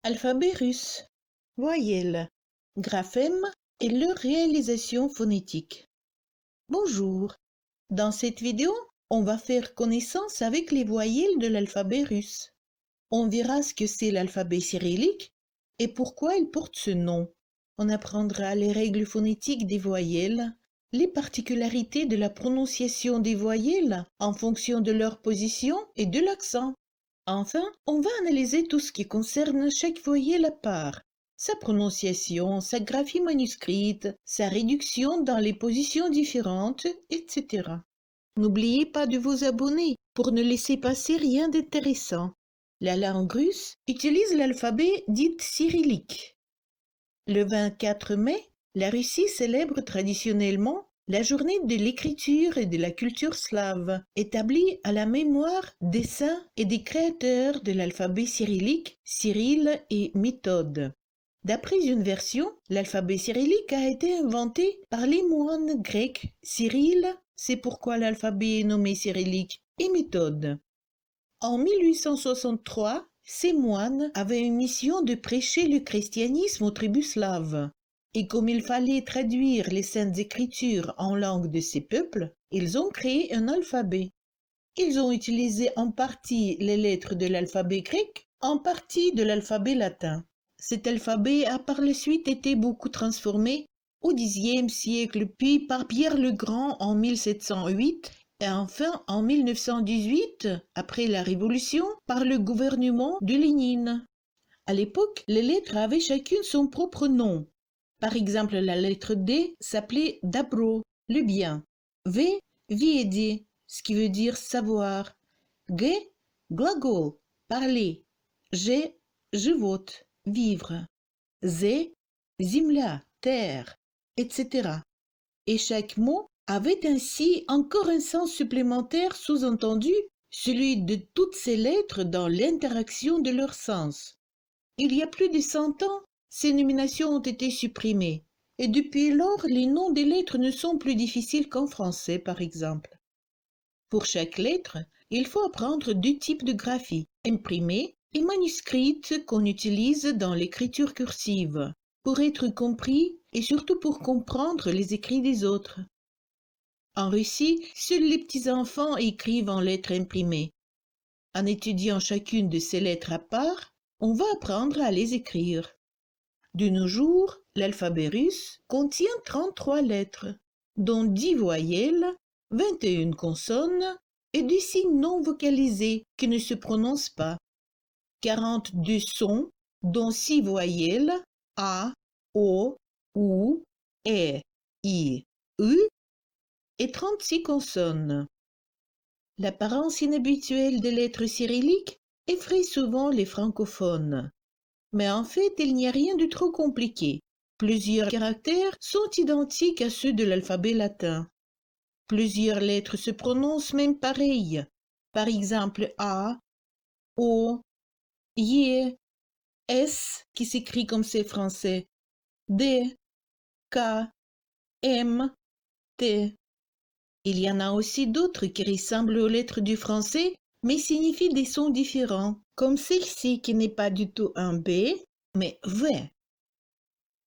Alphabet russe, voyelles, graphèmes et leur réalisation phonétique. Bonjour, dans cette vidéo, on va faire connaissance avec les voyelles de l'alphabet russe. On verra ce que c'est l'alphabet cyrillique et pourquoi il porte ce nom. On apprendra les règles phonétiques des voyelles, les particularités de la prononciation des voyelles en fonction de leur position et de l'accent. Enfin, on va analyser tout ce qui concerne chaque voyelle à part, sa prononciation, sa graphie manuscrite, sa réduction dans les positions différentes, etc. N'oubliez pas de vous abonner pour ne laisser passer rien d'intéressant. La langue russe utilise l'alphabet dit cyrillique. Le 24 mai, la Russie célèbre traditionnellement la journée de l'écriture et de la culture slave, établie à la mémoire des saints et des créateurs de l'alphabet cyrillique, Cyrille et Méthode. D'après une version, l'alphabet cyrillique a été inventé par les moines grecs Cyrille, c'est pourquoi l'alphabet est nommé cyrillique, et Méthode. En 1863, ces moines avaient une mission de prêcher le christianisme aux tribus slaves. Et comme il fallait traduire les saintes écritures en langue de ces peuples, ils ont créé un alphabet. Ils ont utilisé en partie les lettres de l'alphabet grec, en partie de l'alphabet latin. Cet alphabet a par la suite été beaucoup transformé au Xe siècle, puis par Pierre le Grand en 1708 et enfin en 1918, après la Révolution, par le gouvernement de Lénine. À l'époque, les lettres avaient chacune son propre nom. Par exemple, la lettre D s'appelait Dabro, le bien. V, Viedi, ce qui veut dire savoir. G, Glagol, parler. G, живот, vivre. Z, Zimla, terre, etc. Et chaque mot avait ainsi encore un sens supplémentaire sous-entendu, celui de toutes ces lettres dans l'interaction de leurs sens. Il y a plus de 100 ans, ces nominations ont été supprimées, et depuis lors, les noms des lettres ne sont plus difficiles qu'en français, par exemple. Pour chaque lettre, il faut apprendre deux types de graphie, imprimée et manuscrite qu'on utilise dans l'écriture cursive, pour être compris et surtout pour comprendre les écrits des autres. En Russie, seuls les petits-enfants écrivent en lettres imprimées. En étudiant chacune de ces lettres à part, on va apprendre à les écrire. De nos jours, l'alphabet russe contient 33 lettres, dont 10 voyelles, 21 consonnes et des signes non vocalisés qui ne se prononcent pas, 42 sons, dont 6 voyelles, A, O, U, E, I, U, et 36 consonnes. L'apparence inhabituelle des lettres cyrilliques effraie souvent les francophones. Mais en fait, il n'y a rien de trop compliqué. Plusieurs caractères sont identiques à ceux de l'alphabet latin. Plusieurs lettres se prononcent même pareilles. Par exemple, A, O, Y, S, qui s'écrit comme c'est français, D, K, M, T. Il y en a aussi d'autres qui ressemblent aux lettres du français, mais signifient des sons différents, comme celle-ci qui n'est pas du tout un B, mais V.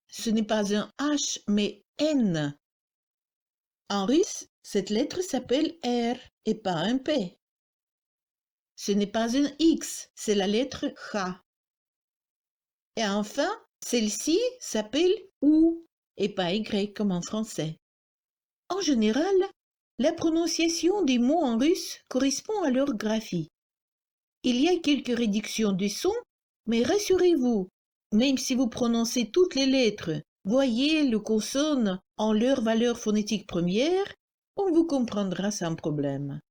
Ce n'est pas un H, mais N. En russe, cette lettre s'appelle R et pas un P. Ce n'est pas un X, c'est la lettre H. Et enfin, celle-ci s'appelle OU et pas Y comme en français. En général, la prononciation des mots en russe correspond à leur graphie. Il y a quelques réductions de sons, mais rassurez-vous, même si vous prononcez toutes les lettres, voyelles ou consonnes en leur valeur phonétique première, on vous comprendra sans problème.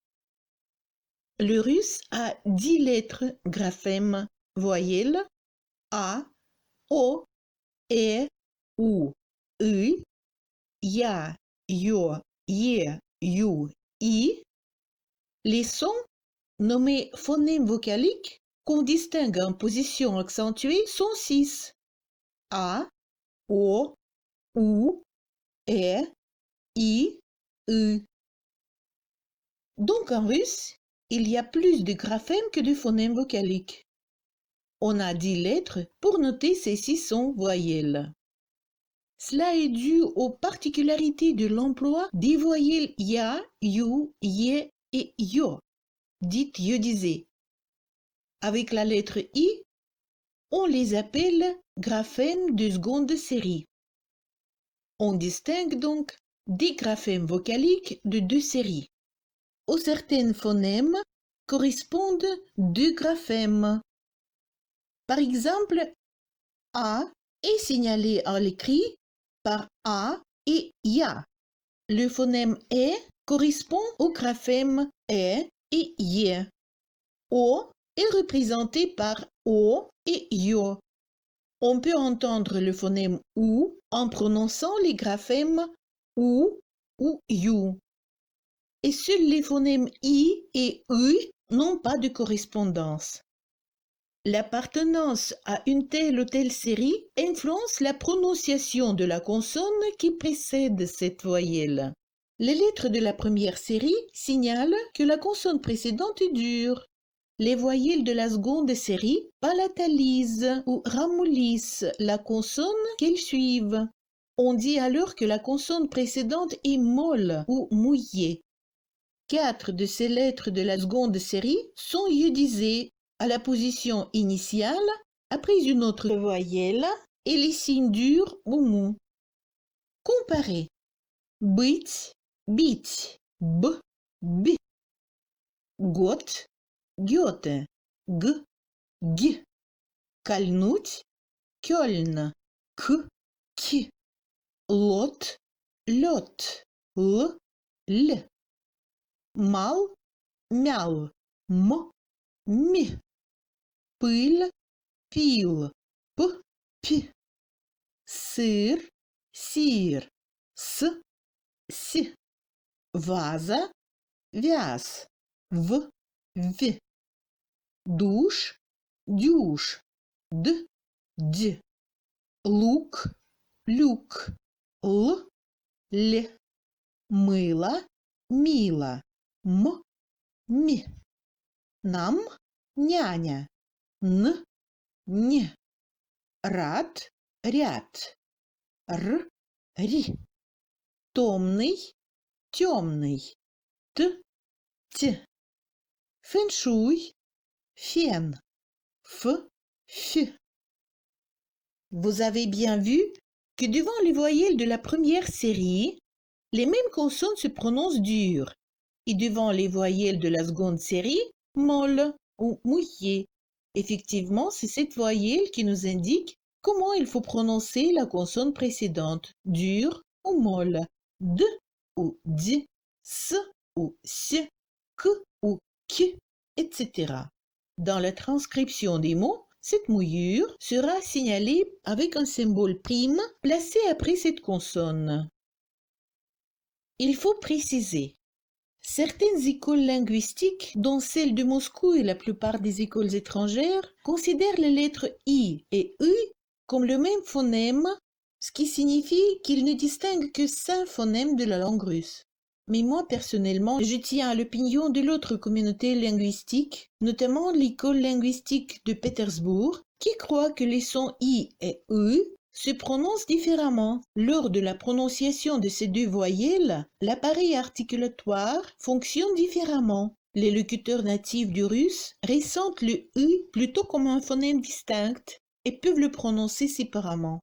Le russe a 10 lettres graphèmes, voyelles, A, O, E, U, U, Ya, Yo, Ye, You, I. Les sons, nommés phonèmes vocaliques, qu'on distingue en position accentuée, sont 6. A, O, U, E, I, U. Donc en russe, il y a plus de graphèmes que de phonèmes vocaliques. On a 10 lettres pour noter ces 600 voyelles. Cela est dû aux particularités de l'emploi des voyelles ya, you, ye et yo, dites iodisées. Avec la lettre I, on les appelle graphèmes de seconde série. On distingue donc des graphèmes vocaliques de deux séries. Aux certains phonèmes correspondent deux graphèmes. Par exemple, A est signalé à l'écrit par A et Ya. Le phonème E correspond au graphème E et Y. O est représenté par O et Yo. On peut entendre le phonème OU en prononçant les graphèmes OU ou YOU. Et seuls les phonèmes I et U n'ont pas de correspondance. L'appartenance à une telle ou telle série influence la prononciation de la consonne qui précède cette voyelle. Les lettres de la première série signalent que la consonne précédente est dure. Les voyelles de la seconde série palatalisent ou ramollissent la consonne qu'elles suivent. On dit alors que la consonne précédente est molle ou mouillée. 4 de ces lettres de la seconde série sont iodisées à la position initiale après une autre voyelle et les signes durs ou mous. Comparez. Быть, бить, б, б. Год, гёте, г, г. Кольнуть, кёльн, к, к. Лот, лёт, л, л. Мал, мял, м, ми. Пыль, пил, п, п. Сыр, сир, с, с. Ваза, вяз, в, в. Душ, дюш, д, д. Лук, люк, л, л. Мыло, мило, м, ми. Нам, няня, н, н. Рад, ряд, р, ри. Томный, темный, т, т. Фэншуй, фен, ф, ф. Vous avez bien vu que devant les voyelles de la première série, les mêmes consonnes se prononcent dures, et devant les voyelles de la seconde série, molles ou mouillées. Effectivement, c'est cette voyelle qui nous indique comment il faut prononcer la consonne précédente, dure ou molle, d ou d, s ou s, k ou k, etc. Dans la transcription des mots, cette mouillure sera signalée avec un symbole prime placé après cette consonne. Il faut préciser. Certaines écoles linguistiques, dont celle de Moscou et la plupart des écoles étrangères, considèrent les lettres I et U comme le même phonème, ce qui signifie qu'ils ne distinguent que 5 phonèmes de la langue russe. Mais moi, personnellement, je tiens à l'opinion de l'autre communauté linguistique, notamment l'école linguistique de Pétersbourg, qui croit que les sons I et U se prononcent différemment. Lors de la prononciation de ces deux voyelles, l'appareil articulatoire fonctionne différemment. Les locuteurs natifs du russe ressentent le U plutôt comme un phonème distinct et peuvent le prononcer séparément.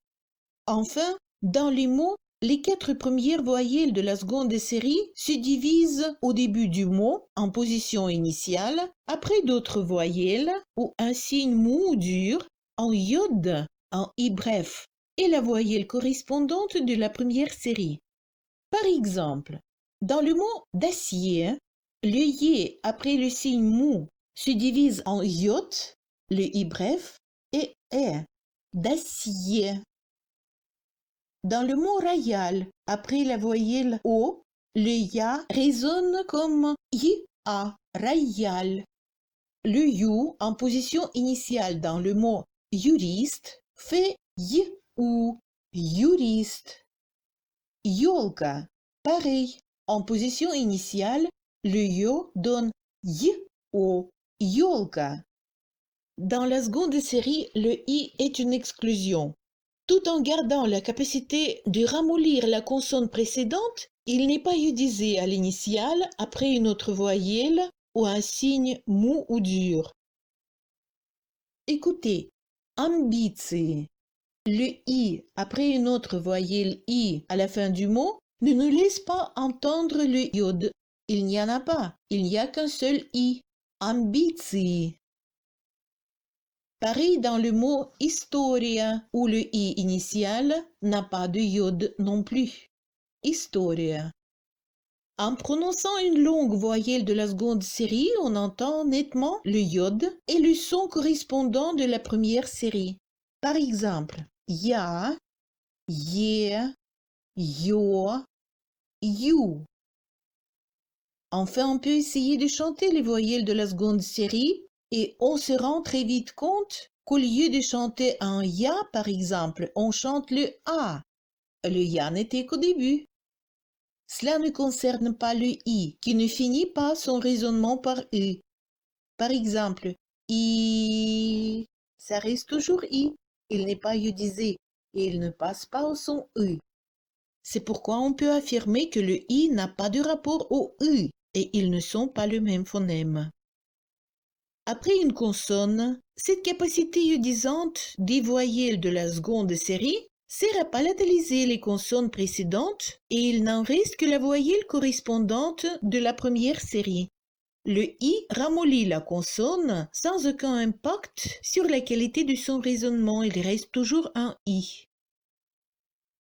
Enfin, dans les mots, les 4 premières voyelles de la seconde série se divisent au début du mot en position initiale, après d'autres voyelles ou un signe mou ou dur en iode, en i bref, et la voyelle correspondante de la première série. Par exemple, dans le mot d'acier, le yé après le signe mou se divise en iode, le i bref, et e, d'acier. Dans le mot royal, après la voyelle O, le ya résonne comme I-A, royal. Le you en position initiale dans le mot juriste fait y-ou, juriste. Yolka, pareil, en position initiale, le yo donne y-o, yolka. Dans la seconde série, le I est une exclusion. Tout en gardant la capacité de ramollir la consonne précédente, il n'est pas iodisé à l'initiale après une autre voyelle ou un signe mou ou dur. Écoutez, ambitie. Le I après une autre voyelle I à la fin du mot ne nous laisse pas entendre le iode. Il n'y en a pas, il n'y a qu'un seul I. Ambitie. Pareil dans le mot historia, où le I initial n'a pas de iode non plus. Historia. En prononçant une longue voyelle de la seconde série, on entend nettement le iode et le son correspondant de la première série. Par exemple, ya, ye, yo, you. Enfin, on peut essayer de chanter les voyelles de la seconde série et on se rend très vite compte qu'au lieu de chanter un ya, par exemple, on chante le a. Le ya n'était qu'au début. Cela ne concerne pas le i, qui ne finit pas son raisonnement par e. Par exemple, i, ça reste toujours i. Il n'est pas iodisé et il ne passe pas au son e. C'est pourquoi on peut affirmer que le i n'a pas de rapport au e et ils ne sont pas le même phonème. Après une consonne, cette capacité iodisante des voyelles de la seconde série sert à palataliser les consonnes précédentes et il n'en reste que la voyelle correspondante de la première série. Le i ramollit la consonne sans aucun impact sur la qualité de son raisonnement, il reste toujours un i.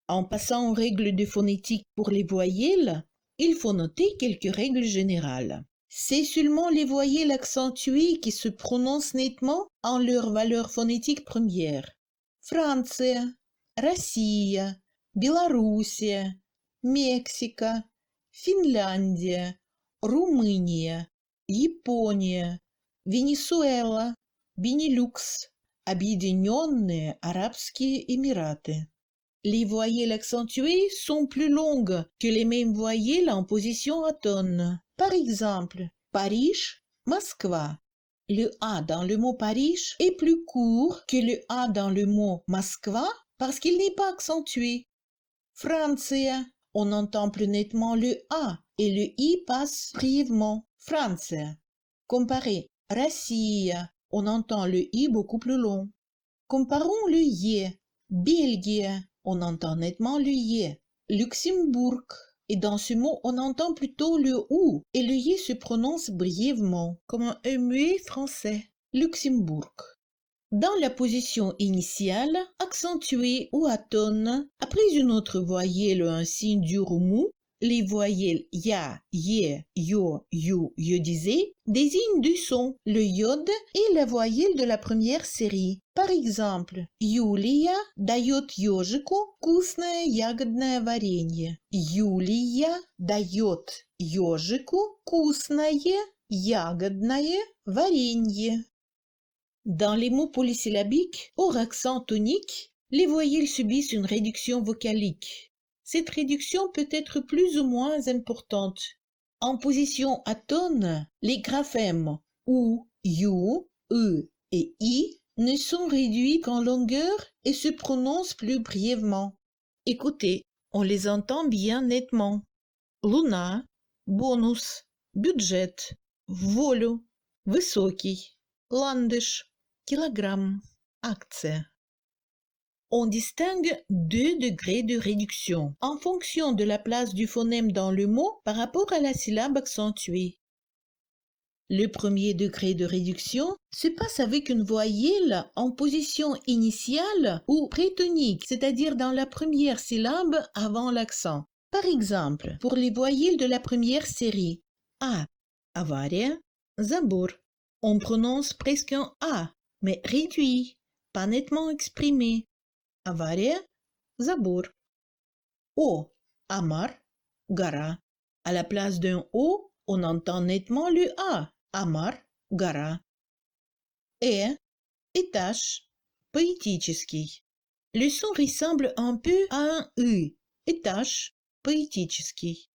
En passant aux règles de phonétique pour les voyelles, il faut noter quelques règles générales. C'est seulement les voyelles accentuées qui se prononcent nettement en leur valeur phonétique première. Франция, Россия, Белоруссия, Мексика, Финляндия, Румыния, Япония, Венесуэла, Бенилюкс, Объединенные Арабские Эмираты. Les voyelles accentuées sont plus longues que les mêmes voyelles en position atone. Par exemple, Paris, Moskva. Le A dans le mot Paris est plus court que le A dans le mot Moskva parce qu'il n'est pas accentué. Francia, on entend plus nettement le A et le I passe brièvement. Francia. Comparez Россия, on entend le I beaucoup plus long. Comparons le Y. Belgique, on entend nettement le Y. Luxembourg, et dans ce mot, on entend plutôt le OU, et le Y se prononce brièvement, comme un E muet français. Luxembourg. Dans la position initiale, accentuée ou atone, après une autre voyelle ou un signe dur ou mou, les voyelles ya, ye, yo, you, iodisées désignent du son, le iode et la voyelle de la première série. Par exemple, Юлия дает ежику вкусное ягодное варенье. Юлия дает ежику вкусное ягодное варенье. Dans les mots polysyllabiques, hors accent tonique, les voyelles subissent une réduction vocalique. Cette réduction peut être plus ou moins importante. En position atone, les graphèmes OU, YOU, E et I ne sont réduits qu'en longueur et se prononcent plus brièvement. Écoutez, on les entend bien nettement. Луна, бонус, бюджет, волю, высокий, ландыш, килограмм, акция. On distingue deux degrés de réduction en fonction de la place du phonème dans le mot par rapport à la syllabe accentuée. Le premier degré de réduction se passe avec une voyelle en position initiale ou prétonique, c'est-à-dire dans la première syllabe avant l'accent. Par exemple, pour les voyelles de la première série, A, avaria, забор, on prononce presque un A, mais réduit, pas nettement exprimé. Avaria, забор. O, Amar, Gara. À la place d'un O, on entend nettement le A, Amar, Gara. Étage, поэтический. Le son ressemble un peu à un U, étage, поэтический.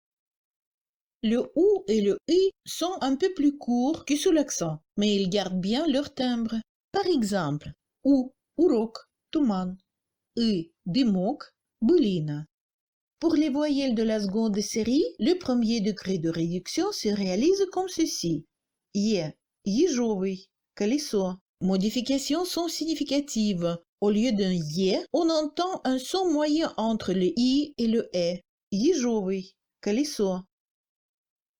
Le OU et le I sont un peu plus courts que sous l'accent, mais ils gardent bien leur timbre. Par exemple, урок, туман, дымок, былина. Pour les voyelles de la seconde série, le premier degré de réduction se réalise comme ceci. Ежовый, колесо. Modifications sont significatives. Au lieu d'un «е», on entend un son moyen entre le «и» et le «э». Ежовый, колесо.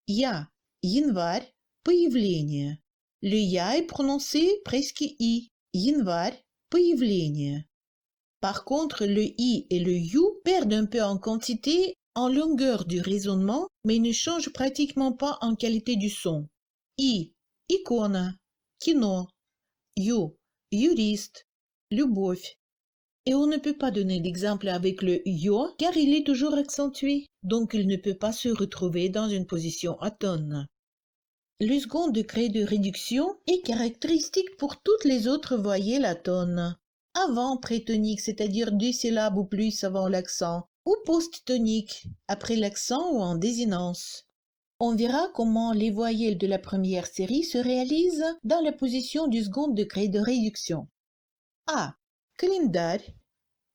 Январь, появление. Le «я» est prononcé presque «и». Январь, появление. Par contre, le «i» et le «ю» perdent un peu en quantité, en longueur du raisonnement, mais ne changent pratiquement pas en qualité du son. Икона, кино. Юрист, любовь. Et on ne peut pas donner d'exemple avec le «yo» car il est toujours accentué, donc il ne peut pas se retrouver dans une position atone. Le second degré de réduction est caractéristique pour toutes les autres voyelles atones. Avant prétonique, c'est-à-dire 2 syllabes ou plus avant l'accent, ou post-tonique, après l'accent ou en désinence. On verra comment les voyelles de la première série se réalisent dans la position du second degré de réduction. Календарь,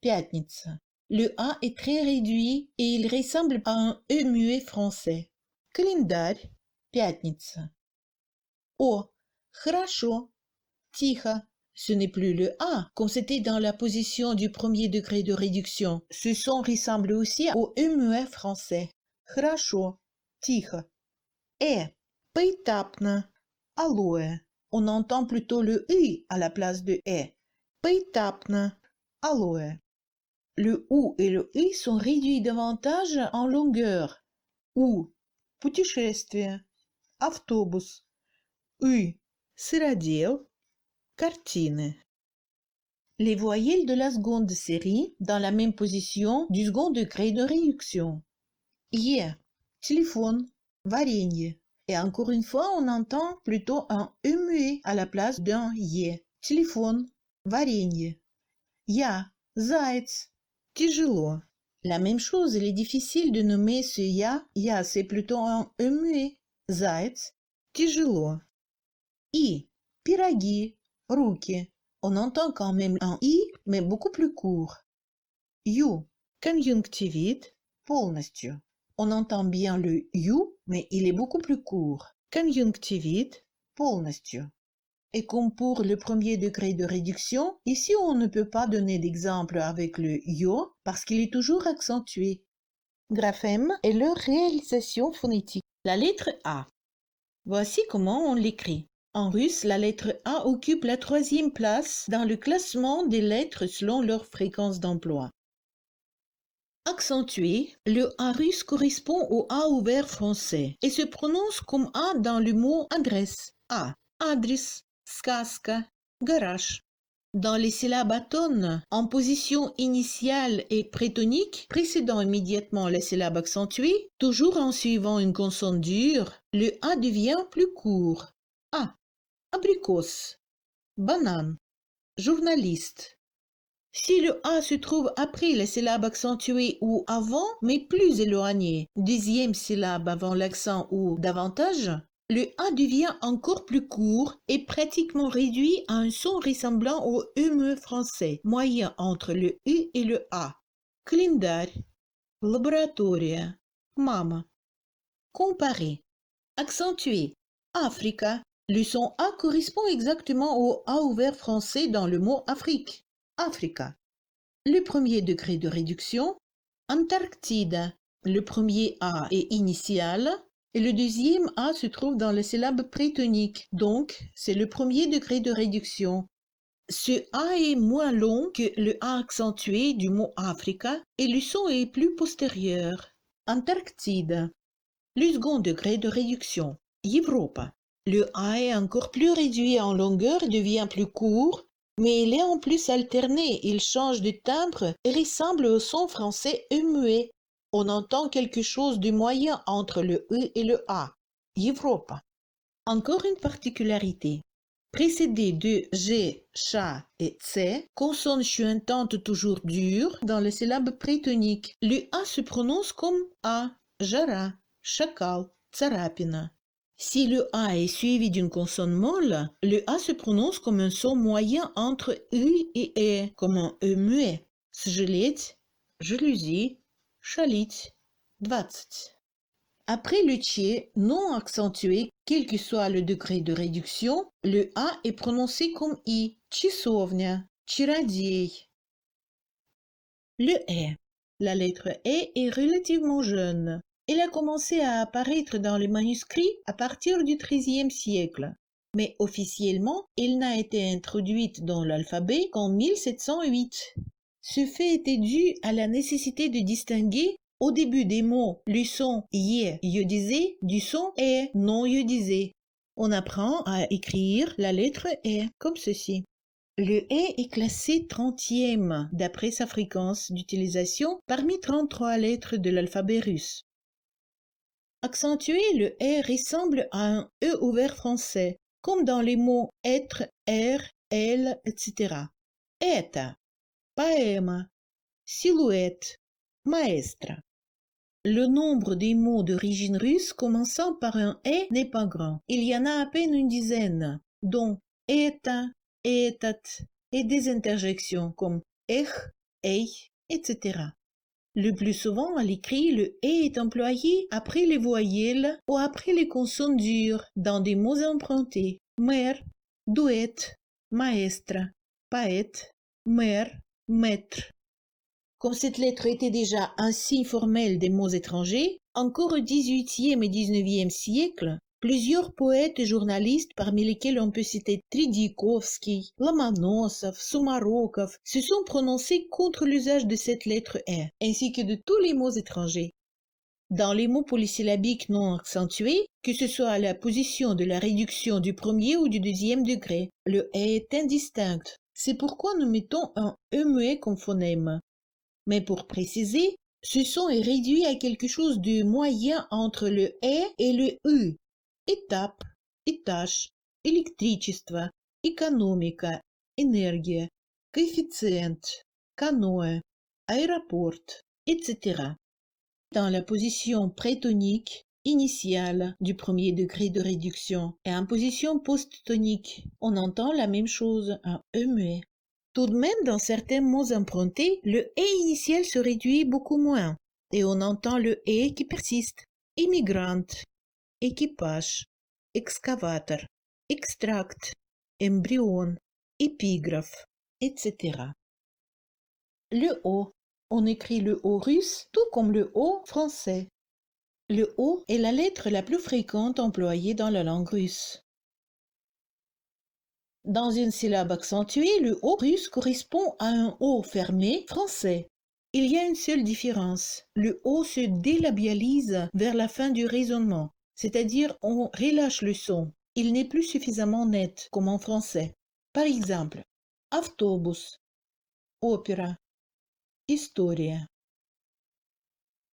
пятница. Le A est très réduit et il ressemble à un E muet français. Календарь, пятница. Хорошо, тихо. Ce n'est plus le A, comme c'était dans la position du premier degré de réduction. Ce son ressemble aussi au E muet français. Хорошо, тихо. Поэтапно, алоэ. On entend plutôt le I à la place de E. Поэтапно, алоэ. Le OU et le I sont réduits davantage en longueur. OU, путешествие, автобус. I, сыродел, картины. Les voyelles de la seconde série dans la même position du second degré de réduction. Téléphone, варенье. Et encore une fois, on entend plutôt un E muet à la place d'un «е». Téléphone, варенье. Заяц, тяжело. La même chose, il est difficile de nommer ce «я». «Я» c'est plutôt un E muet. Заяц, тяжело. Пироги, руки. On entend quand même un «и», mais beaucoup plus court. Конъюнктивит, полностью. On entend bien le «ю», mais il est beaucoup plus court. Конъюнктивит, полностью. Et comme pour le premier degré de réduction, ici on ne peut pas donner d'exemple avec le «yo» parce qu'il est toujours accentué. Graphème et leur réalisation phonétique. La lettre A. Voici comment on l'écrit. En russe, la lettre A occupe la 3e place dans le classement des lettres selon leur fréquence d'emploi. Accentué, le A russe correspond au A ouvert français et se prononce comme A dans le mot adresse. A. Адрес, сказка, гараж. Dans les syllabes atones, en position initiale et prétonique, précédant immédiatement la syllabe accentuée, toujours en suivant une consonne dure, le A devient plus court. A. Abricos, banane, journaliste. Si le A se trouve après la syllabe accentuée ou avant, mais plus éloignée, deuxième syllabe avant l'accent ou davantage, le A devient encore plus court et pratiquement réduit à un son ressemblant au E muet français, moyen entre le U et le A. Календарь, лаборатория, мама. Comparer. Accentué. Africa. Le son A correspond exactement au A ouvert français dans le mot Afrique. Africa. Le premier degré de réduction. Antarctide. Le premier A est initial et le deuxième A se trouve dans la syllabe prétonique, donc c'est le premier degré de réduction. Ce A est moins long que le A accentué du mot Africa et le son est plus postérieur. Antarctide. Le second degré de réduction. Европа. Le A est encore plus réduit en longueur et devient plus court, mais il est en plus alterné, il change de timbre et ressemble au son français E muet. On entend quelque chose de moyen entre le E et le A. Европа. Encore une particularité. Précédé de G, Ch et C, consonne chuintante toujours dure dans les syllabes prétoniques. Le A se prononce comme A, жара, шакал, царапина. Si le A est suivi d'une consonne molle, le A se prononce comme un son moyen entre U et E, comme un E muet. Сжалеть, jalousie, шалить, 20. Après le tché non accentué, quel que soit le degré de réduction, le A est prononcé comme I, часовня, чародей. Le E. La lettre E est relativement jeune. Elle a commencé à apparaître dans les manuscrits à partir du XIIIe siècle, mais officiellement, elle n'a été introduite dans l'alphabet qu'en 1708. Ce fait était dû à la nécessité de distinguer au début des mots le son yé iodisé du son e non iodisé. On apprend à écrire la lettre e comme ceci. Le e est classé 30e d'après sa fréquence d'utilisation parmi 33 lettres de l'alphabet russe. Accentué, le e ressemble à un e ouvert français, comme dans les mots être, elle, etc. Это, поэма, silhouette, maestra. Le nombre des mots d'origine russe commençant par un e n'est pas grand. Il y en a à peine une dizaine, dont это, этот et des interjections comme эх, ей, etc. Le plus souvent, à l'écrit, le e est employé après les voyelles ou après les consonnes dures dans des mots empruntés. Mère, duet, maestra, poète, mère, maître. Comme cette lettre était déjà un signe formel des mots étrangers, encore au XVIIIe et XIXe siècle, plusieurs poètes et journalistes, parmi lesquels on peut citer Tridikovski, Lomonosov, Soumarokov, se sont prononcés contre l'usage de cette lettre R, ainsi que de tous les mots étrangers. Dans les mots polysyllabiques non accentués, que ce soit à la position de la réduction du premier ou du deuxième degré, le est indistinct. C'est pourquoi nous mettons un E muet comme phonème. Mais pour préciser, ce son est réduit à quelque chose de moyen entre le E et le U. Этап, этаж, электричество, экономика, энергия, коэффициент, каноэ, аэропорт, etc. Dans la position prétonique initiale du premier degré de réduction et en position post-tonique, on entend la même chose, un E muet. Tout de même, dans certains mots empruntés, le « et » initial se réduit beaucoup moins, et on entend le « et » qui persiste. Immigrante, équipage, excavateur, extract, embryon, épigraphe, etc. Le O. On écrit le O russe tout comme le O français. Le O est la lettre la plus fréquente employée dans la langue russe. Dans une syllabe accentuée, le O russe correspond à un O fermé français. Il y a une seule différence. Le O se délabialise vers la fin du raisonnement, c'est-à-dire on relâche le son. Il n'est plus suffisamment net, comme en français. Par exemple, автобус, opéra, historia.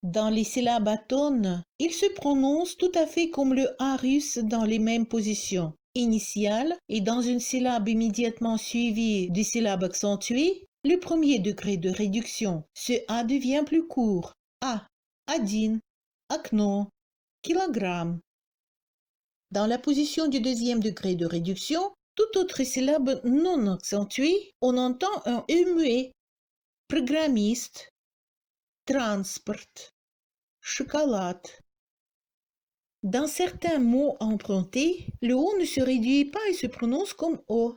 Dans les syllabes atones, il se prononce tout à fait comme le A russe dans les mêmes positions. Initiale et dans une syllabe immédiatement suivie des syllabes accentuées, le premier degré de réduction, ce A devient plus court. A, один, окно, kilogramme. Dans la position du deuxième degré de réduction, toute autre syllabe non accentuée, on entend un E muet. Программист, transport, chocolat. Dans certains mots empruntés, le O ne se réduit pas et se prononce comme O.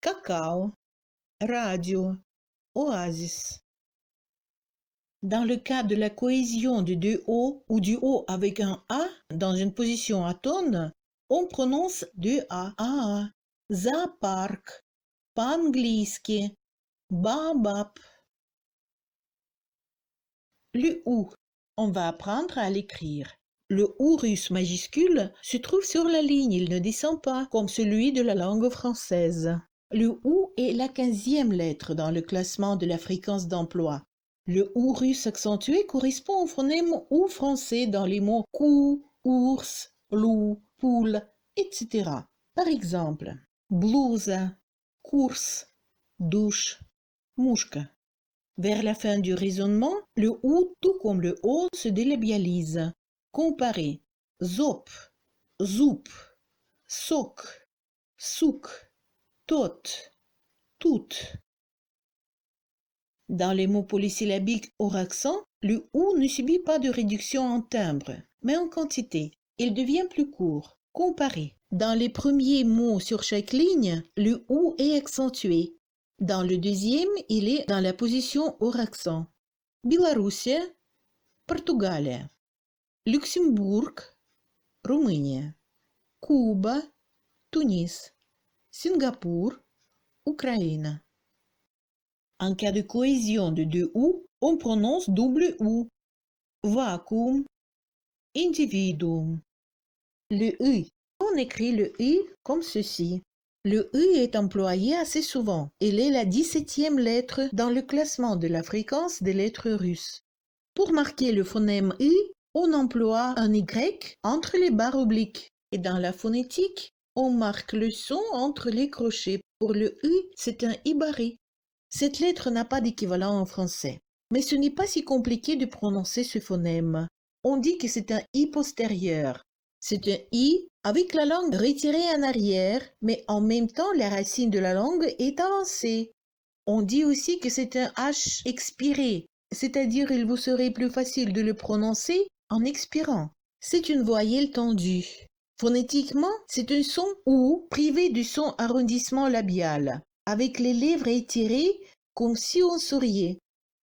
Cacao, radio, oasis. Dans le cas de la cohésion de deux O ou du O avec un A dans une position atone, on prononce deux A. Зоопарк, по-английски, baobab. Le OU, on va apprendre à l'écrire. Le OU russe majuscule se trouve sur la ligne, il ne descend pas, comme celui de la langue française. Le OU est la 15e lettre dans le classement de la fréquence d'emploi. Le OU russe accentué correspond au phonème OU français dans les mots cou, ours, loup, poule, etc. Par exemple, blousa, course, douche, mouchka. Vers la fin du raisonnement, le OU, tout comme le O, se délabialise. Comparez zop, soupe, soc, souk, tot, tout. Dans les mots polysyllabiques hors accent, le OU ne subit pas de réduction en timbre, mais en quantité. Il devient plus court. Comparez. Dans les premiers mots sur chaque ligne, le OU est accentué. Dans le deuxième, il est dans la position hors accent. Белоруссия, Португалия. Luxembourg, Roumanie. Cuba, Tunis. Singapour, Ukraine. En cas de cohésion de deux OU, on prononce double OU. Vacuum, individuum. Le I. On écrit le I comme ceci. Le I est employé assez souvent. Il est la 17e lettre dans le classement de la fréquence des lettres russes. Pour marquer le phonème I, on emploie un Y entre les barres obliques. Et dans la phonétique, on marque le son entre les crochets. Pour le I, c'est un I barré. Cette lettre n'a pas d'équivalent en français. Mais ce n'est pas si compliqué de prononcer ce phonème. On dit que c'est un I postérieur. C'est un I avec la langue retirée en arrière, mais en même temps la racine de la langue est avancée. On dit aussi que c'est un H expiré, c'est-à-dire il vous serait plus facile de le prononcer en expirant. C'est une voyelle tendue. Phonétiquement, c'est un son OU privé du son arrondissement labial, avec les lèvres étirées comme si on souriait.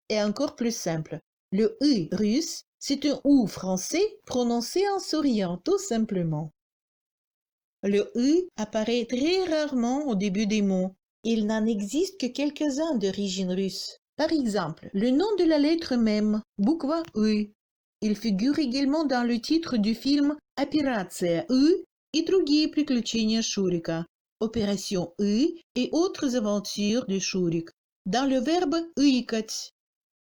Et encore plus simple, le U russe, c'est un OU français prononcé en souriant, tout simplement. Le U apparaît très rarement au début des mots. Il n'en existe que quelques-uns d'origine russe. Par exemple, le nom de la lettre même, Bukva U. Il figure également dans le titre du film Opération U et другие приключения Шурика, Opération U et autres aventures de Shurik, dans le verbe uikать,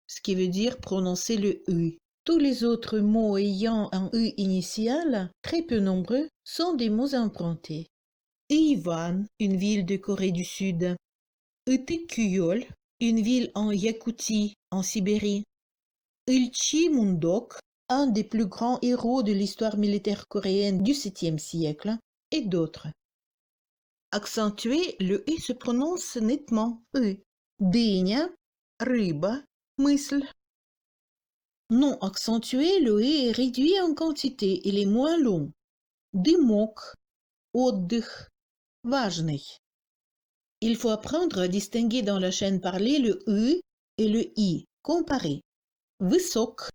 ce qui veut dire prononcer le U. Tous les autres mots ayant un U initial, très peu nombreux, sont des mots empruntés. Ivan, une ville de Corée du Sud. Utekuyol, une ville en Yakoutie, en Sibérie. Ilchi Mundok, un des plus grands héros de l'histoire militaire coréenne du 7e siècle, et d'autres. Accentué, le I se prononce nettement E. Дыня, рыба, мысль. Non accentué, le I est réduit en quantité, il est moins long. Дымок, отдых, важный. Il faut apprendre à distinguer dans la chaîne parlée le U et le I. Comparer. Высок,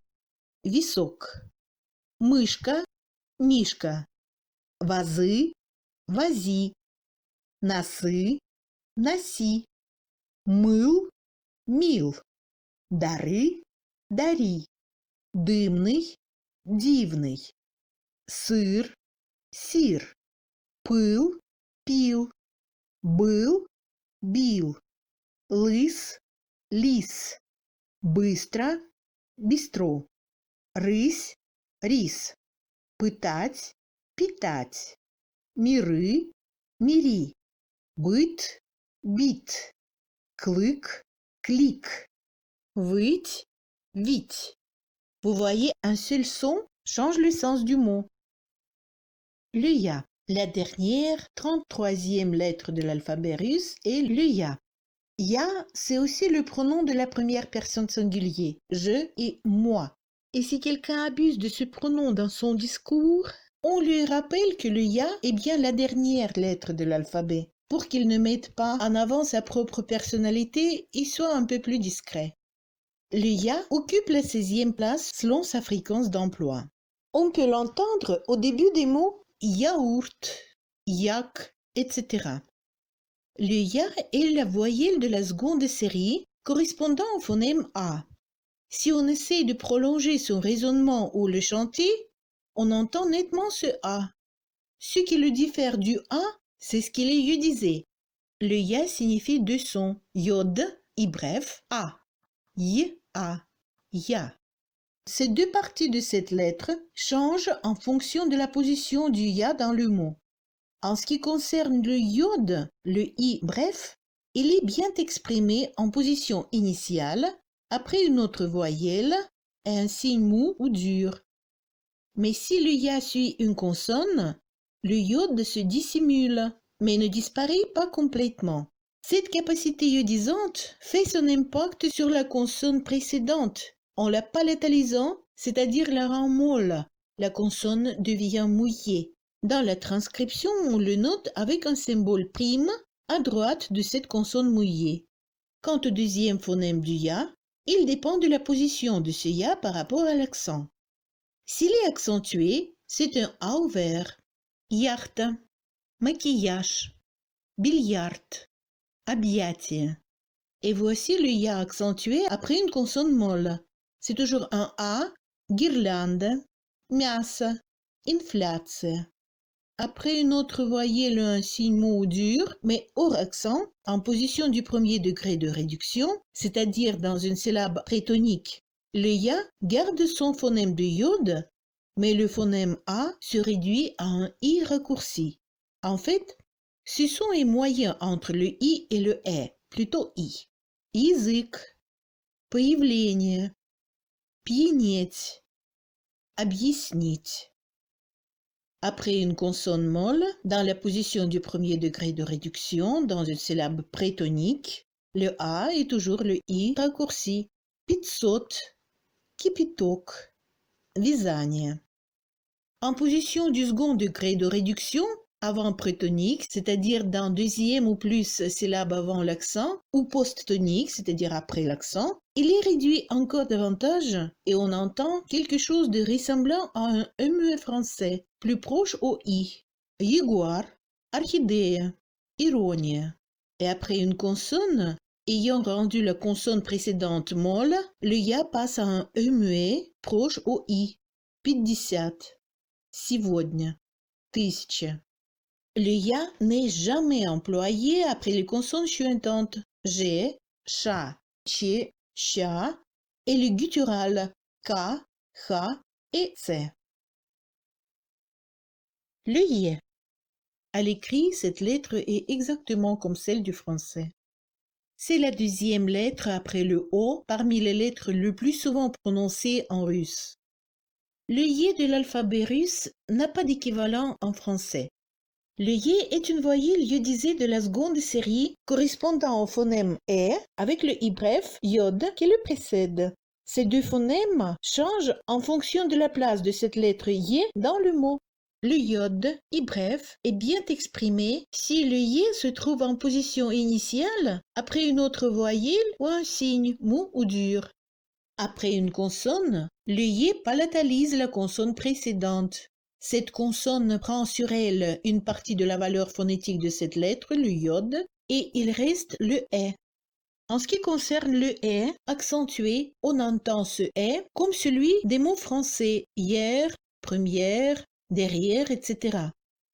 висок. Мышка, мишка. Вазы, вози. Носы, носи. Мыл, мил. Дары, дари. Дымный, дивный. Сыр, сир. Пыл, пил. Был, бил. Лыс, лис. Быстро, бистро. Рысь, рис. Пытать, питать. Миры, мири. Быт, бит. Клык, клик. Выть, вить. Vous voyez, un seul son change le sens du mot. Le ya. La dernière, 33e lettre de l'alphabet russe est le ya. Ya, c'est aussi le pronom de la première personne singulier, je et moi. Et si quelqu'un abuse de ce pronom dans son discours, on lui rappelle que le ya est bien la dernière lettre de l'alphabet, pour qu'il ne mette pas en avant sa propre personnalité et soit un peu plus discret. Le ya occupe la 16e place selon sa fréquence d'emploi. On peut l'entendre au début des mots yaourt, yak, etc. Le ya est la voyelle de la seconde série correspondant au phonème A. Si on essaie de prolonger son raisonnement ou le chanter, on entend nettement ce A. Ce qui le diffère du A, c'est ce qu'il est iodisé. Le ya signifie deux sons, yod, i bref, A. Y, A, ya. Ces deux parties de cette lettre changent en fonction de la position du ya dans le mot. En ce qui concerne le yod, le i bref, il est bien exprimé en position initiale, après une autre voyelle et un signe mou ou dur. Mais si le ya suit une consonne, le iode se dissimule, mais ne disparaît pas complètement. Cette capacité iodisante fait son impact sur la consonne précédente. En la palatalisant, c'est-à-dire la rend molle, la consonne devient mouillée. Dans la transcription, on le note avec un symbole prime à droite de cette consonne mouillée. Quant au deuxième phonème du ya, il dépend de la position de ce ya par rapport à l'accent. S'il est accentué, c'est un A ouvert. Яхта, maquillage, billard, объятие. Et voici le ya accentué après une consonne molle. C'est toujours un A, guirlande, мясо, inflaция. Après une autre voyelle, un signe mot dur, mais hors accent, en position du premier degré de réduction, c'est-à-dire dans une syllabe prétonique. Le ya garde son phonème de iode, mais le phonème A se réduit à un I raccourci. En fait, ce son est moyen entre le I et le E, plutôt I. Язык, появление, пьянеть, объяснить. Après une consonne molle, dans la position du premier degré de réduction, dans une syllabe prétonique, le A est toujours le I raccourci. 500, кипяток, вязание. En position du second degré de réduction, avant prétonique, c'est-à-dire dans deuxième ou plus syllabe avant l'accent, ou post-tonique, c'est-à-dire après l'accent, il est réduit encore davantage et on entend quelque chose de ressemblant à un E muet français, plus proche au I. Jaguar, orchidée, ironie. Et après une consonne, ayant rendu la consonne précédente molle, le ya passe à un E muet proche au I. 50. Сегодня, 1000. Le ya n'est jamais employé après les consonnes chuintantes G, cha, che, cha et le guttural K, H et C. Le y. À l'écrit, cette lettre est exactement comme celle du français. C'est la deuxième lettre après le O parmi les lettres le plus souvent prononcées en russe. Le y de l'alphabet russe n'a pas d'équivalent en français. Le y est une voyelle iodisée de la seconde série correspondant au phonème E avec le i bref iode qui le précède. Ces deux phonèmes changent en fonction de la place de cette lettre y dans le mot. Le iode i bref est bien exprimé si le y se trouve en position initiale après une autre voyelle ou un signe mou ou dur. Après une consonne, le y palatalise la consonne précédente. Cette consonne prend sur elle une partie de la valeur phonétique de cette lettre, le iode, et il reste le E. En ce qui concerne le E accentué, on entend ce E comme celui des mots français hier, première, derrière, etc.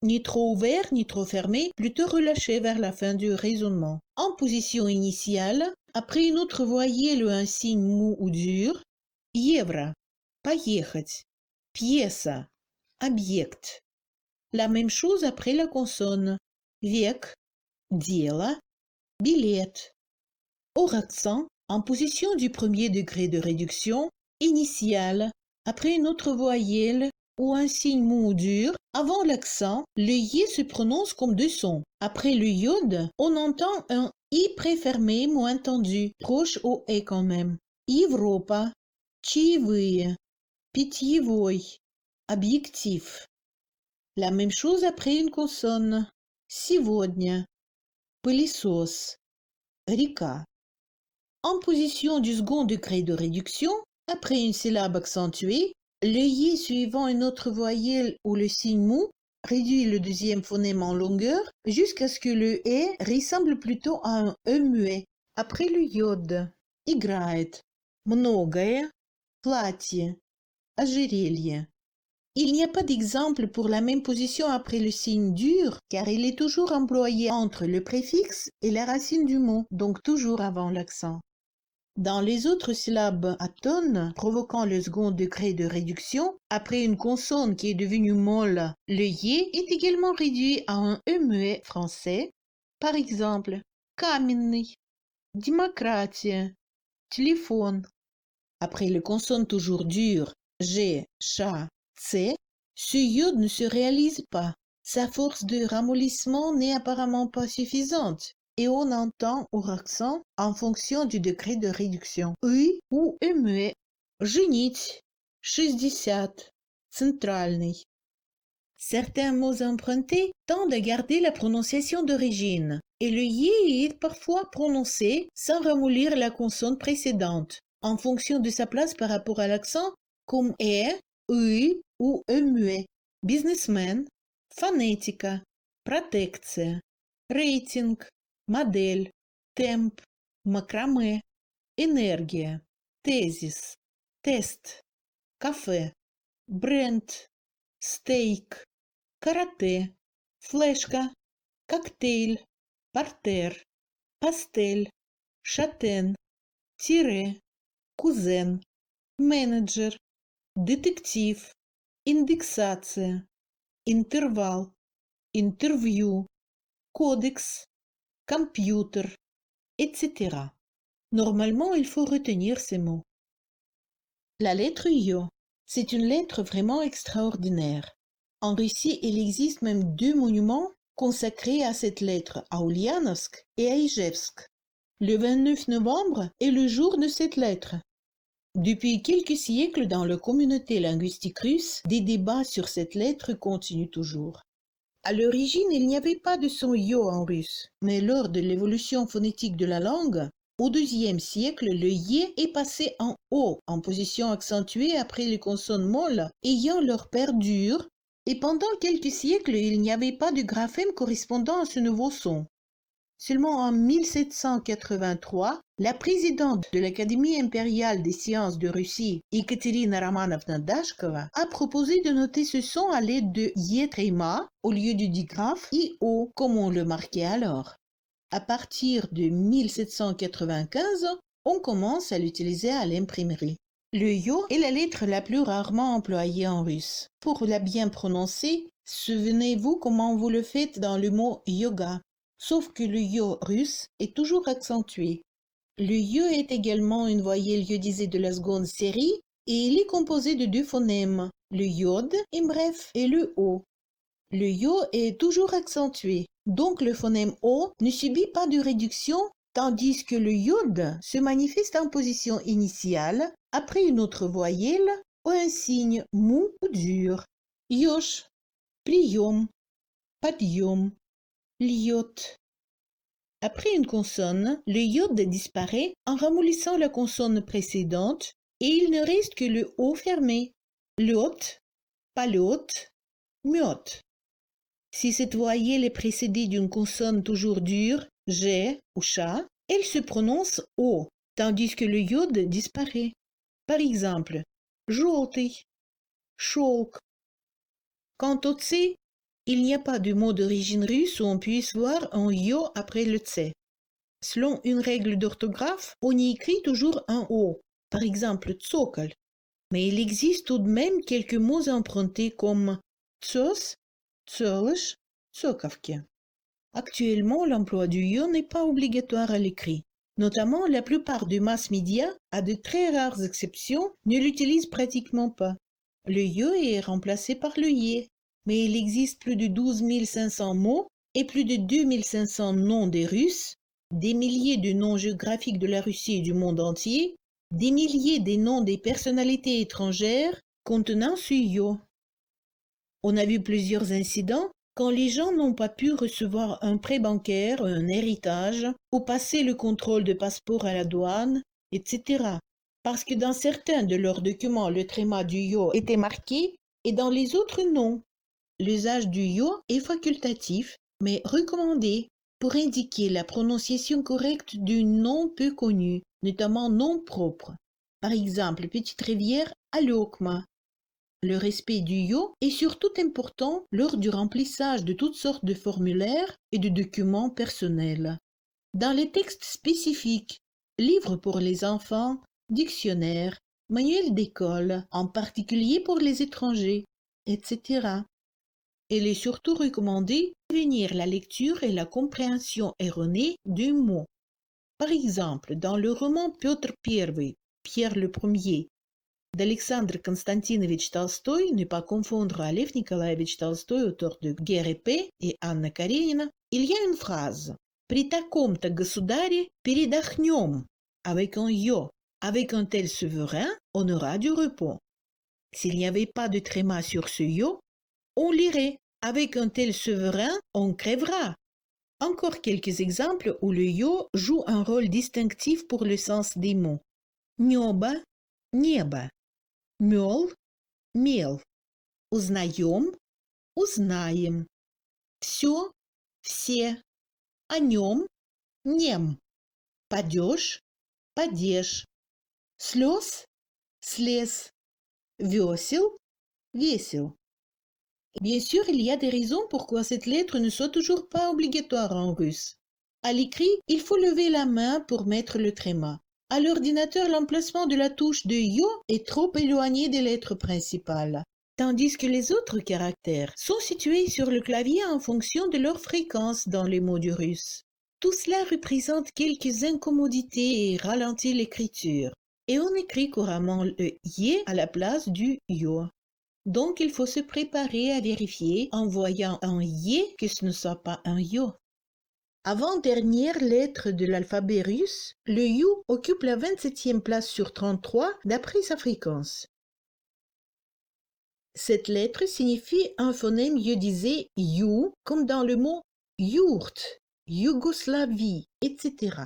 Ni trop ouvert, ni trop fermé, plutôt relâché vers la fin du raisonnement. En position initiale, après une autre voyelle ou un signe mou ou dur, евро, поехать, пьеса, объект. La même chose après la consonne. Век, дело, билет. Hors accent, en position du premier degré de réduction, initiale, après une autre voyelle ou un signe mou ou dur, avant l'accent, le y se prononce comme deux sons. Après le iode, on entend un i préfermé moins tendu, proche au e quand même. Европа, чаевые, питьевой, объектив. La même chose après une consonne. Сегодня, пылесос, река. En position du second degré de réduction, après une syllabe accentuée, le y suivant une autre voyelle ou le signe mou réduit le deuxième phonème en longueur jusqu'à ce que le e ressemble plutôt à un e muet. Après le iode, играет, многое, платье, ожерелье. Il n'y a pas d'exemple pour la même position après le signe dur, car il est toujours employé entre le préfixe et la racine du mot, donc toujours avant l'accent. Dans les autres syllabes atones provoquant le second degré de réduction, après une consonne qui est devenue molle, le y est également réduit à un e muet français. Par exemple, каменный, демократия, téléphone. Après les consonnes toujours dures, G, cha, C, ce iode ne se réalise pas. Sa force de ramollissement n'est apparemment pas suffisante et on entend au accent en fonction du degré de réduction. «ы» ou «ымы», «женить», «шестьдесят», «центральный». Certains mots empruntés tendent à garder la prononciation d'origine et le «y» est parfois prononcé sans ramollir la consonne précédente, en fonction de sa place par rapport à l'accent, comme «e», «ы» ou «ымы». Businessman, фонетика, протекция, рейтинг, модель, темп, макраме, энергия, тезис, тест, кафе, бренд, стейк, карате, флешка, коктейль, партер, пастель, шатен, тире, кузен, менеджер, детектив, индексация, интервал, интервью, кодекс, компьютер, etc. Normalement, il faut retenir ces mots. La lettre Yo, c'est une lettre vraiment extraordinaire. En Russie, il existe même 2 monuments consacrés à cette lettre, à Ulyanovsk et à Ijevsk. Le 29 novembre est le jour de cette lettre. Depuis quelques siècles dans la communauté linguistique russe, des débats sur cette lettre continuent toujours. À l'origine, il n'y avait pas de son yo en russe, mais lors de l'évolution phonétique de la langue, au IIe siècle, le yé est passé en o, en position accentuée après les consonnes molles ayant leur paire dure, et pendant quelques siècles, il n'y avait pas de graphème correspondant à ce nouveau son. Seulement en 1783, la présidente de l'Académie impériale des sciences de Russie, Ekaterina Romanovna Dashkova, a proposé de noter ce son à l'aide de yé-tréma au lieu du digraphe i-o, comme on le marquait alors. À partir de 1795, on commence à l'utiliser à l'imprimerie. Le yo est la lettre la plus rarement employée en russe. Pour la bien prononcer, souvenez-vous comment vous le faites dans le mot yoga. Sauf que le yo russe est toujours accentué. Le yo est également une voyelle iodisée de la seconde série et il est composé de 2 phonèmes, le yod et bref et le o. Le yo est toujours accentué, donc le phonème o ne subit pas de réduction tandis que le yod se manifeste en position initiale après une autre voyelle ou un signe mou ou dur. Yosh, priom, padyom. L'iot. Après une consonne, le iode disparaît en ramollissant la consonne précédente et il ne reste que le O fermé. Liot, paliot, miot. Si cette voyelle est précédée d'une consonne toujours dure, G ou chat, elle se prononce O, tandis que le iode disparaît. Par exemple, желтый, шелк. Quant au tse, il n'y a pas de mot d'origine russe où on puisse voir un yo après le tse. Selon une règle d'orthographe, on y écrit toujours un o, par exemple tsokol. Mais il existe tout de même quelques mots empruntés comme tsos, tsolish, tsokovke. Actuellement, l'emploi du yo n'est pas obligatoire à l'écrit. Notamment, la plupart des mass médias, à de très rares exceptions, ne l'utilisent pratiquement pas. Le yo est remplacé par le yé. Mais il existe plus de 12 500 mots et plus de 2 500 noms des Russes, des milliers de noms géographiques de la Russie et du monde entier, des milliers des noms des personnalités étrangères contenant ce yo. On a vu plusieurs incidents quand les gens n'ont pas pu recevoir un prêt bancaire, un héritage, ou passer le contrôle de passeport à la douane, etc. Parce que dans certains de leurs documents, le tréma du yo était marqué et dans les autres non. L'usage du yo est facultatif, mais recommandé pour indiquer la prononciation correcte d'un nom peu connu, notamment nom propre. Par exemple, petite rivière Alokma. Le respect du yo est surtout important lors du remplissage de toutes sortes de formulaires et de documents personnels. Dans les textes spécifiques, livres pour les enfants, dictionnaires, manuels d'école, en particulier pour les étrangers, etc. Il est surtout recommandé de prévenir la lecture et la compréhension erronée d'un mot. Par exemple, dans le roman Piotr I, Pierre le Premier, d'Alexandre Konstantinovich Tolstoï, ne pas confondre à Lev Nikolaevich Tolstoï, auteur de Guerre et paix, et Anna Karenina, il y a une phrase «При таком-то государе передохнем» avec un yo. Avec un tel souverain, on aura du repos. S'il n'y avait pas de tréma sur ce yo, on lirait. Avec un tel souverain, on crèvera. Encore quelques exemples où le yo joue un rôle distinctif pour le sens des mots. Небо, небо. Мел, мел. Узнаем, узнаем. Все, все. О нем, нем. Падеж, падеж. Слез, слез. Весел, весел. Bien sûr, il y a des raisons pourquoi cette lettre ne soit toujours pas obligatoire en russe. À l'écrit, il faut lever la main pour mettre le tréma. À l'ordinateur, l'emplacement de la touche de yo est trop éloigné des lettres principales, tandis que les autres caractères sont situés sur le clavier en fonction de leur fréquence dans les mots du russe. Tout cela représente quelques incommodités et ralentit l'écriture, et on écrit couramment le yé à la place du yo. Donc il faut se préparer à vérifier en voyant un yé que ce ne soit pas un yo. Avant-dernière lettre de l'alphabet russe, le you occupe la 27e place sur 33 d'après sa fréquence. Cette lettre signifie un phonème iodisé you, comme dans le mot yourt, Yougoslavie, etc.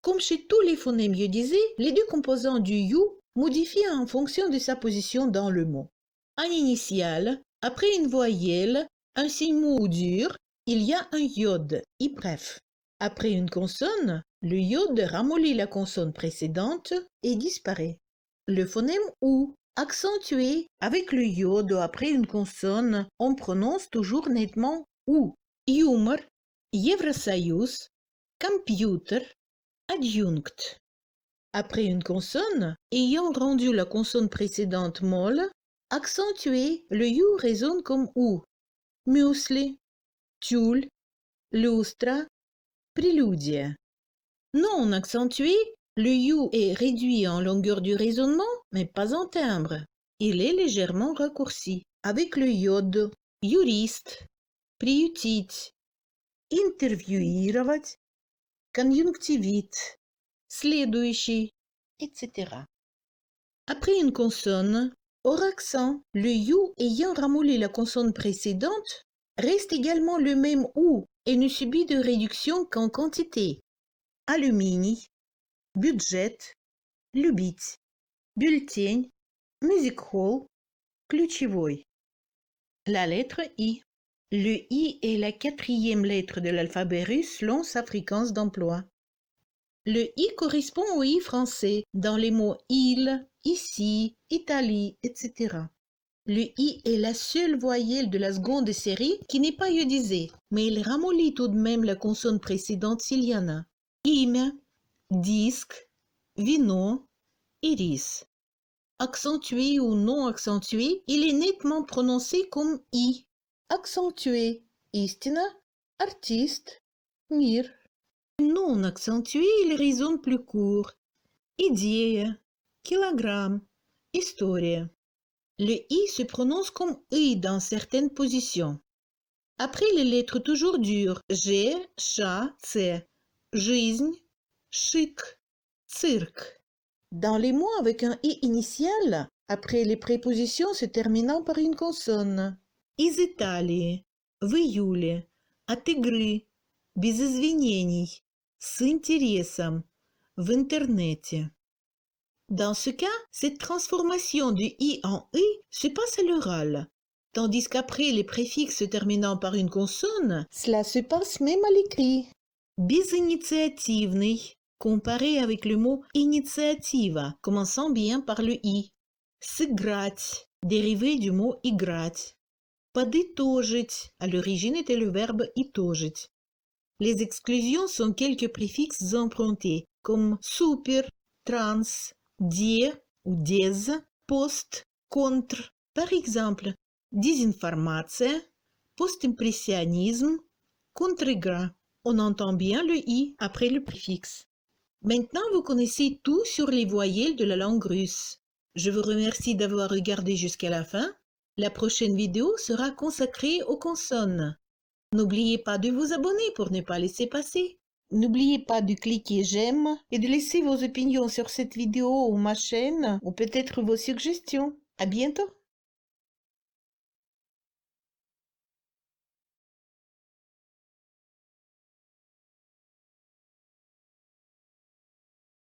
Comme chez tous les phonèmes iodisés, les deux composants du you modifient en fonction de sa position dans le mot. En initiale, après une voyelle, un signe mou ou dur, il y a un iode, y bref. Après une consonne, le iode ramollit la consonne précédente et disparaît. Le phonème ou, accentué avec le iode après une consonne, on prononce toujours nettement ou. Юмор, Евросоюз, computer, adjunct. Après une consonne, ayant rendu la consonne précédente molle, accentué, le you résonne comme ou. Muesli, tule, lustra, préludia. Non accentué, le you est réduit en longueur du résonnement, mais pas en timbre. Il est légèrement raccourci, avec le iode, юрист, приютить, интервьюировать, конъюнктивит, следующий, etc. Après une consonne, hors accent, le you ayant ramolli la consonne précédente reste également le même ou et ne subit de réduction qu'en quantité. Алюминий, бюджет, любить, бюллетень, music-hall, ключевой. La lettre I. Le I est la 4e lettre de l'alphabet russe selon sa fréquence d'emploi. Le I correspond au I français dans les mots il, ici, Italie, etc. Le I est la seule voyelle de la seconde série qui n'est pas iodisée, mais il ramollit tout de même la consonne précédente s'il y en a. Имя, disque, vino, iris. Accentué ou non accentué, il est nettement prononcé comme I. Accentué, истина, artiste, мир. Non accentué, il résonne plus court. Идея, kilogramme, historia. Le I se prononce comme I dans certaines positions. Après les lettres toujours dures, G, Ch, C, жизнь, chic, cirque. Dans les mots avec un I initial, après les prépositions se terminant par une consonne. Из Италии, в июле, от игры, без извинений, с интересом, в интернете. Dans ce cas, cette transformation du I en I se passe à l'oral, tandis qu'après les préfixes terminant par une consonne, cela se passe même à l'écrit. Безинициативный, comparé avec le mot инициатива, commençant bien par le I. Сыграть, dérivé du mot играть. Подытожить, à l'origine était le verbe итожить. Les exclusions sont quelques préfixes empruntés, comme super, trans, die ou des, post, contre. Par exemple, désinformация, post-impressionnisme, contre-игра. On entend bien le i après le préfixe. Maintenant, vous connaissez tout sur les voyelles de la langue russe. Je vous remercie d'avoir regardé jusqu'à la fin. La prochaine vidéo sera consacrée aux consonnes. N'oubliez pas de vous abonner pour ne pas laisser passer. N'oubliez pas de cliquer j'aime et de laisser vos opinions sur cette vidéo ou ma chaîne ou peut-être vos suggestions. À bientôt!